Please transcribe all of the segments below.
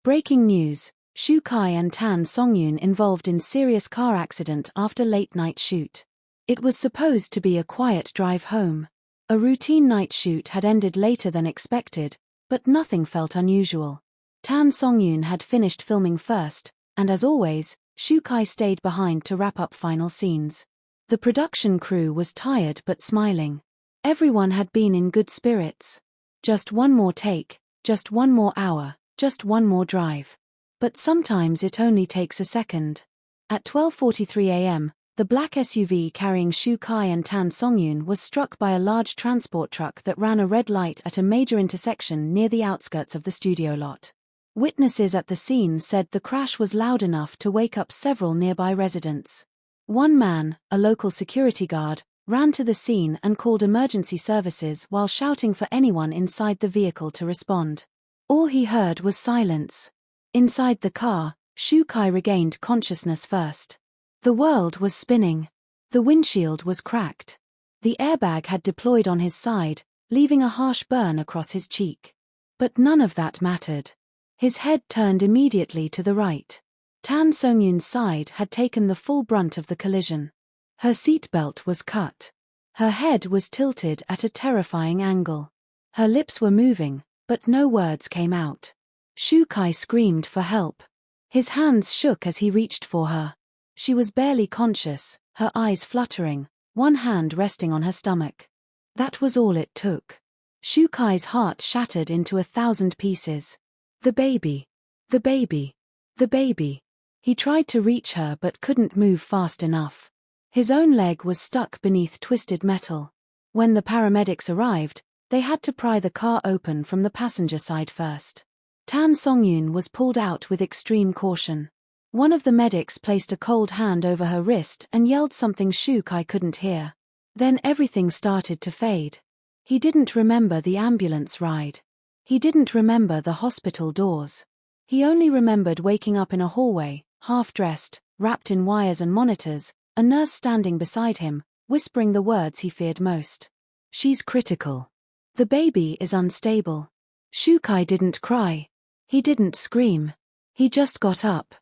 Breaking news, Shu Kai and Tan Songyun involved in serious car accident after late-night shoot. It was supposed to be a quiet drive home. A routine night shoot had ended later than expected, but nothing felt unusual. Tan Songyun had finished filming first, and as always, Shu Kai stayed behind to wrap up final scenes. The production crew was tired but smiling. Everyone had been in good spirits. Just one more take, just one more hour, just one more drive. But sometimes it only takes a second. At 12:43 a.m., the black SUV carrying Shu Kai and Tan Songyun was struck by a large transport truck that ran a red light at a major intersection near the outskirts of the studio lot. Witnesses at the scene said the crash was loud enough to wake up several nearby residents. One man, a local security guard, ran to the scene and called emergency services while shouting for anyone inside the vehicle to respond. All he heard was silence. Inside the car, Shu Kai regained consciousness first. The world was spinning. The windshield was cracked. The airbag had deployed on his side, leaving a harsh burn across his cheek. But none of that mattered. His head turned immediately to the right. Tan Songyun's side had taken the full brunt of the collision. Her seatbelt was cut. Her head was tilted at a terrifying angle. Her lips were moving, but no words came out. Shu Kai screamed for help. His hands shook as he reached for her. She was barely conscious, her eyes fluttering, one hand resting on her stomach. That was all it took. Shu Kai's heart shattered into 1,000 pieces. The baby. The baby. The baby. He tried to reach her but couldn't move fast enough. His own leg was stuck beneath twisted metal. When the paramedics arrived, they had to pry the car open from the passenger side first. Tan Songyun was pulled out with extreme caution. One of the medics placed a cold hand over her wrist and yelled something Shu Kai couldn't hear. Then everything started to fade. He didn't remember the ambulance ride. He didn't remember the hospital doors. He only remembered waking up in a hallway, half-dressed, wrapped in wires and monitors, a nurse standing beside him, whispering the words he feared most. "She's critical. The baby is unstable." Shu Kai didn't cry. He didn't scream. He just got up,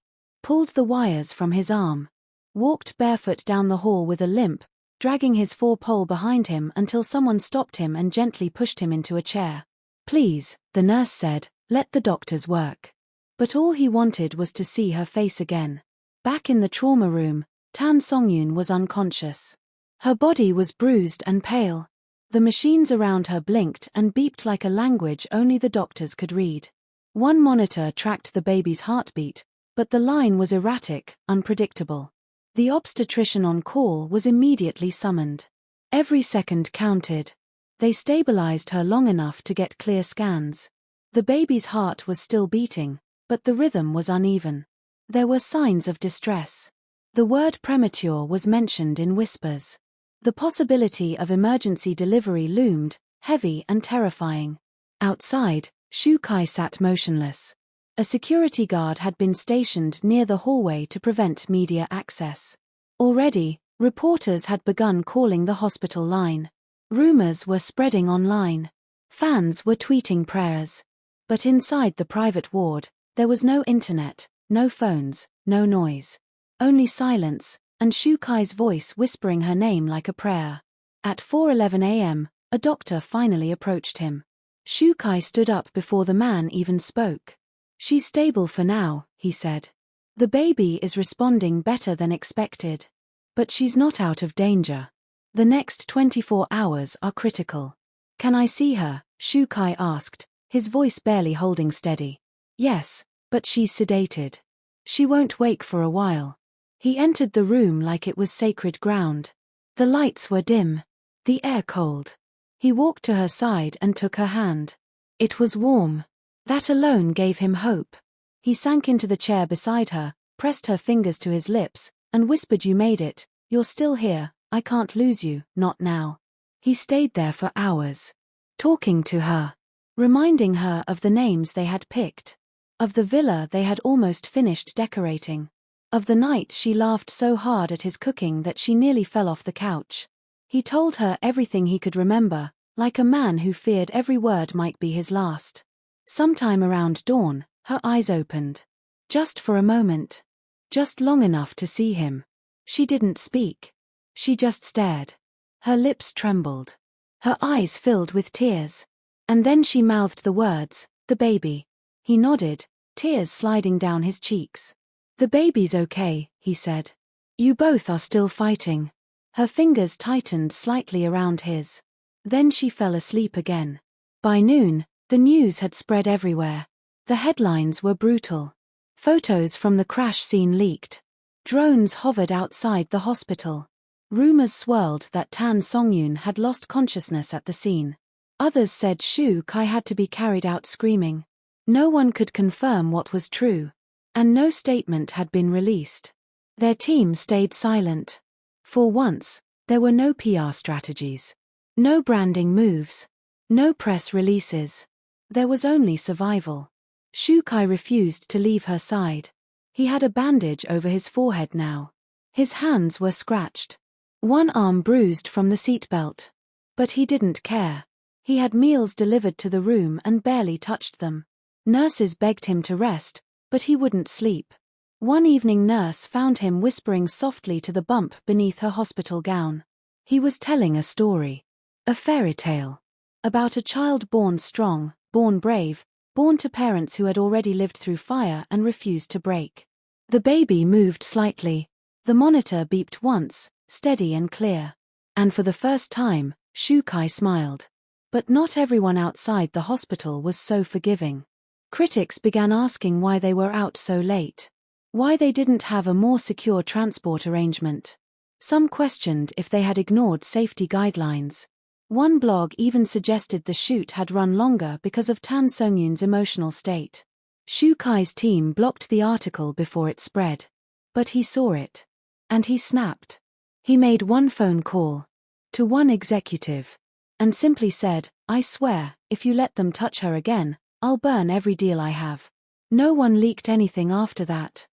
pulled the wires from his arm, walked barefoot down the hall with a limp, dragging his 4-pole behind him until someone stopped him and gently pushed him into a chair. "Please," the nurse said, "let the doctors work." But all he wanted was to see her face again. Back in the trauma room, Tan Songyun was unconscious. Her body was bruised and pale. The machines around her blinked and beeped like a language only the doctors could read. One monitor tracked the baby's heartbeat, but the line was erratic, unpredictable. The obstetrician on call was immediately summoned. Every second counted. They stabilized her long enough to get clear scans. The baby's heart was still beating, but the rhythm was uneven. There were signs of distress. The word premature was mentioned in whispers. The possibility of emergency delivery loomed, heavy and terrifying. Outside, Shu Kai sat motionless. A security guard had been stationed near the hallway to prevent media access. Already, reporters had begun calling the hospital line. Rumors were spreading online. Fans were tweeting prayers. But inside the private ward, there was no internet, no phones, no noise. Only silence, and Shu Kai's voice whispering her name like a prayer. At 4:11 a.m., a doctor finally approached him. Shu Kai stood up before the man even spoke. "She's stable for now," he said. "The baby is responding better than expected. But she's not out of danger. The next 24 hours are critical." "Can I see her?" Shu Kai asked, his voice barely holding steady. "Yes, but she's sedated. She won't wake for a while." He entered the room like it was sacred ground. The lights were dim. The air cold. He walked to her side and took her hand. It was warm. That alone gave him hope. He sank into the chair beside her, pressed her fingers to his lips, and whispered, "You made it. You're still here. I can't lose you, not now." He stayed there for hours, talking to her, reminding her of the names they had picked, of the villa they had almost finished decorating, of the night she laughed so hard at his cooking that she nearly fell off the couch. He told her everything he could remember, like a man who feared every word might be his last. Sometime around dawn, Her eyes opened. Just for a moment. Just long enough to see him. She didn't speak. She just stared. Her lips trembled. Her eyes filled with tears. And then she mouthed the words, "The baby." He nodded, tears sliding down his cheeks. "The baby's okay," he said. "You both are still fighting." Her fingers tightened slightly around his. Then she fell asleep again. By noon, the news had spread everywhere. The headlines were brutal. Photos from the crash scene leaked. Drones hovered outside the hospital. Rumors swirled that Tan Songyun had lost consciousness at the scene. Others said Shu Kai had to be carried out screaming. No one could confirm what was true. And no statement had been released. Their team stayed silent. For once, there were no PR strategies. No branding moves. No press releases. There was only survival. Shu Kai refused to leave her side. He had a bandage over his forehead now. His hands were scratched. One arm bruised from the seatbelt. But he didn't care. He had meals delivered to the room and barely touched them. Nurses begged him to rest, but he wouldn't sleep. One evening nurse found him whispering softly to the bump beneath her hospital gown. He was telling a story. A fairy tale. About a child born strong, born brave, born to parents who had already lived through fire and refused to break. The baby moved slightly. The monitor beeped once, steady and clear. And for the first time, Shu Kai smiled. But not everyone outside the hospital was so forgiving. Critics began asking why they were out so late. Why they didn't have a more secure transport arrangement. Some questioned if they had ignored safety guidelines. One blog even suggested the shoot had run longer because of Tan Songyun's emotional state. Shu Kai's team blocked the article before it spread. But he saw it. And he snapped. He made one phone call. To one executive. And simply said, "I swear, if you let them touch her again, I'll burn every deal I have." No one leaked anything after that.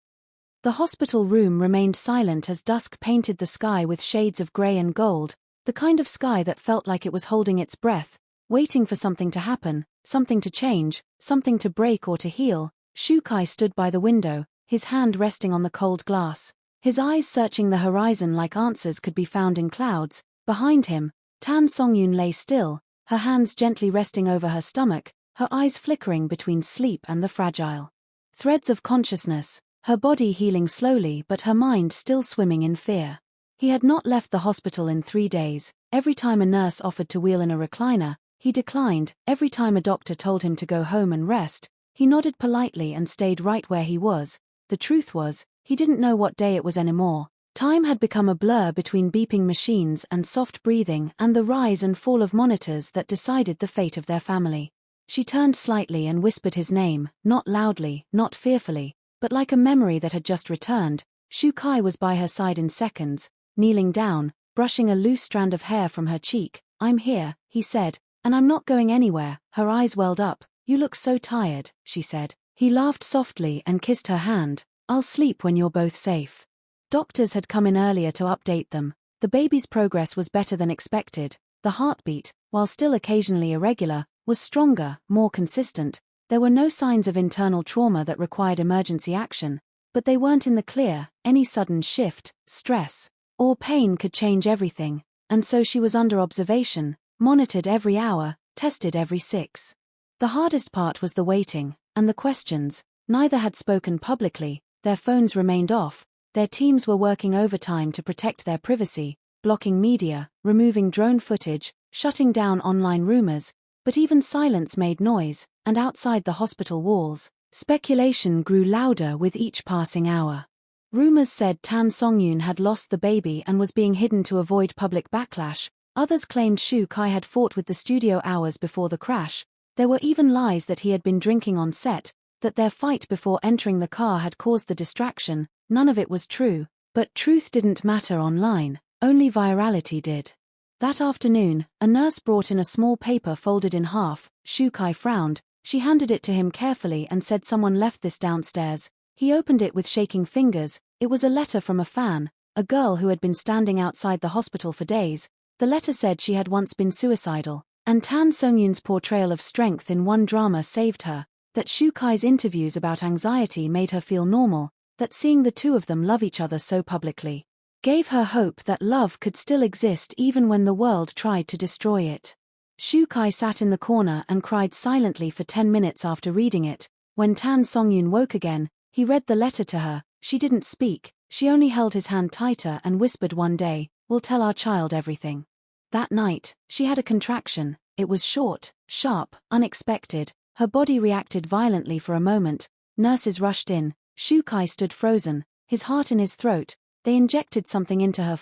The hospital room remained silent as dusk painted the sky with shades of grey and gold, the kind of sky that felt like it was holding its breath, waiting for something to happen, something to change, something to break or to heal. Shu Kai stood by the window, his hand resting on the cold glass, his eyes searching the horizon like answers could be found in clouds. Behind him, Tan Songyun lay still, her hands gently resting over her stomach, her eyes flickering between sleep and the fragile threads of consciousness, her body healing slowly but her mind still swimming in fear. He had not left the hospital in 3 days. Every time a nurse offered to wheel in a recliner, he declined. Every time a doctor told him to go home and rest, he nodded politely and stayed right where he was. The truth was, he didn't know what day it was anymore. Time had become a blur between beeping machines and soft breathing and the rise and fall of monitors that decided the fate of their family. She turned slightly and whispered his name, not loudly, not fearfully, but like a memory that had just returned. Shu Kai was by her side in seconds, kneeling down, brushing a loose strand of hair from her cheek. "I'm here," he said, "and I'm not going anywhere." Her eyes welled up. "You look so tired," she said. He laughed softly and kissed her hand. "I'll sleep when you're both safe." Doctors had come in earlier to update them. The baby's progress was better than expected. The heartbeat, while still occasionally irregular, was stronger, more consistent. There were no signs of internal trauma that required emergency action, but they weren't in the clear. Any sudden shift, stress, or pain could change everything, and so she was under observation, monitored every hour, tested every 6. The hardest part was the waiting, and the questions. Neither had spoken publicly, their phones remained off, their teams were working overtime to protect their privacy, blocking media, removing drone footage, shutting down online rumors, but even silence made noise, and outside the hospital walls, speculation grew louder with each passing hour. Rumors said Tan Songyun had lost the baby and was being hidden to avoid public backlash. Others claimed Shu Kai had fought with the studio hours before the crash. There were even lies that he had been drinking on set, that their fight before entering the car had caused the distraction. None of it was true, but truth didn't matter online, only virality did. That afternoon, a nurse brought in a small paper folded in half. Shu Kai frowned. She handed it to him carefully and said someone left this downstairs. He opened it with shaking fingers. It was a letter from a fan, a girl who had been standing outside the hospital for days. The letter said she had once been suicidal, and Tan Songyun's portrayal of strength in one drama saved her. that Shu Kai's interviews about anxiety made her feel normal, that seeing the two of them love each other so publicly gave her hope that love could still exist even when the world tried to destroy it. Shu Kai sat in the corner and cried silently for 10 minutes after reading it. When Tan Songyun woke again, he read the letter to her. She didn't speak, she only held his hand tighter and whispered, "One day, we'll tell our child everything." That night, she had a contraction. It was short, sharp, unexpected. Her body reacted violently for a moment. Nurses rushed in. Shu Kai stood frozen, his heart in his throat. They injected something into her.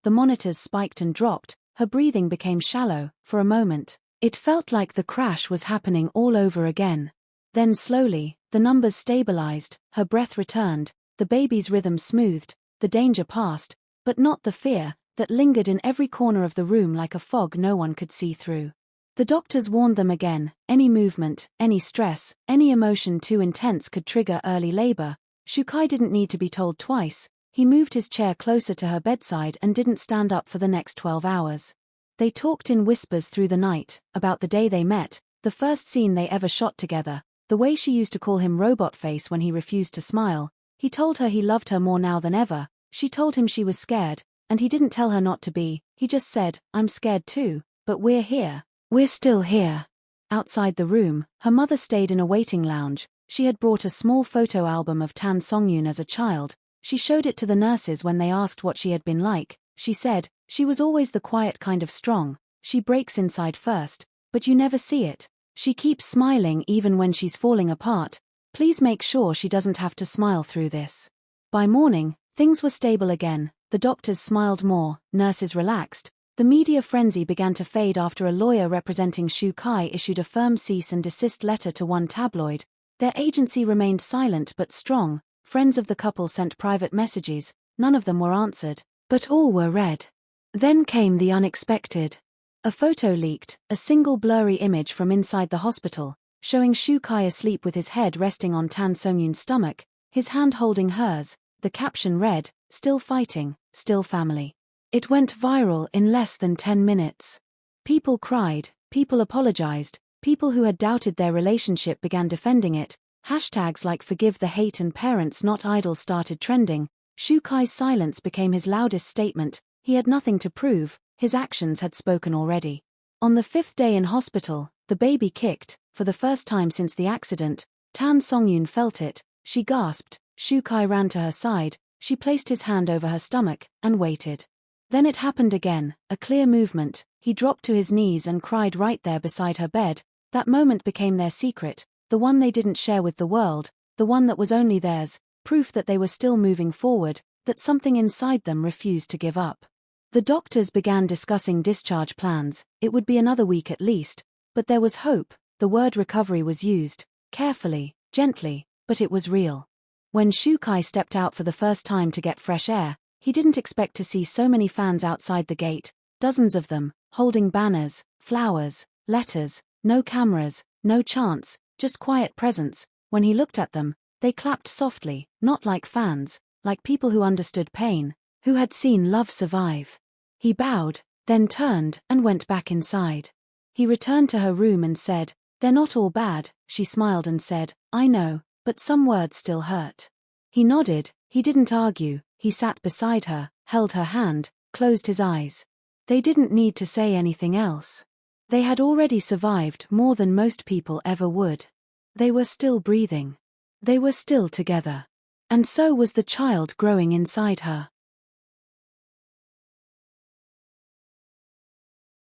The monitors spiked and dropped. Her breathing became shallow. For a moment, it felt like the crash was happening all over again. Then slowly, the numbers stabilized, her breath returned, the baby's rhythm smoothed, the danger passed, but not the fear that lingered in every corner of the room like a fog no one could see through. The doctors warned them again, any movement, any stress, any emotion too intense could trigger early labor. Shu Kai didn't need to be told twice. He moved his chair closer to her bedside and didn't stand up for the next 12 hours. They talked in whispers through the night, about the day they met, the first scene they ever shot together, the way she used to call him robot face when he refused to smile. He told her he loved her more now than ever. She told him she was scared, and he didn't tell her not to be. He just said, "I'm scared too, but we're here. We're still here." Outside the room, her mother stayed in a waiting lounge. She had brought a small photo album of Tan Songyun as a child. She showed it to the nurses when they asked what she had been like. She said, "She was always the quiet kind of strong. She breaks inside first, but you never see it. She keeps smiling even when she's falling apart. Please make sure she doesn't have to smile through this." By morning, things were stable again. The doctors smiled more, nurses relaxed. The media frenzy began to fade after a lawyer representing Shu Kai issued a firm cease and desist letter to one tabloid. Their agency remained silent but strong. Friends of the couple sent private messages, none of them were answered, but all were read. Then came the unexpected. A photo leaked, a single blurry image from inside the hospital, showing Shu Kai asleep with his head resting on Tan Songyun's stomach, his hand holding hers. The caption read, "Still fighting, still family." It went viral in less than 10 minutes. People cried, people apologized, people who had doubted their relationship began defending it. Hashtags like "Forgive the Hate" and "Parents Not Idle" started trending. Shu Kai's silence became his loudest statement. He had nothing to prove, his actions had spoken already. On the 5th day in hospital, the baby kicked. For the first time since the accident, Tan Songyun felt it. She gasped. Shu Kai ran to her side. She placed his hand over her stomach, and waited. Then it happened again, a clear movement. He dropped to his knees and cried right there beside her bed. That moment became their secret, the one they didn't share with the world, the one that was only theirs, proof that they were still moving forward, that something inside them refused to give up. The doctors began discussing discharge plans. It would be another week at least, but there was hope. The word recovery was used, carefully, gently, but it was real. When Shu Kai stepped out for the first time to get fresh air, he didn't expect to see so many fans outside the gate, dozens of them, holding banners, flowers, letters, no cameras, no chants, just quiet presence. When he looked at them, they clapped softly, not like fans, like people who understood pain, who had seen love survive. He bowed, then turned and went back inside. He returned to her room and said, "They're not all bad." She smiled and said, "I know, but some words still hurt." He nodded. He didn't argue. He sat beside her, held her hand, closed his eyes. They didn't need to say anything else. They had already survived more than most people ever would. They were still breathing. They were still together. And so was the child growing inside her.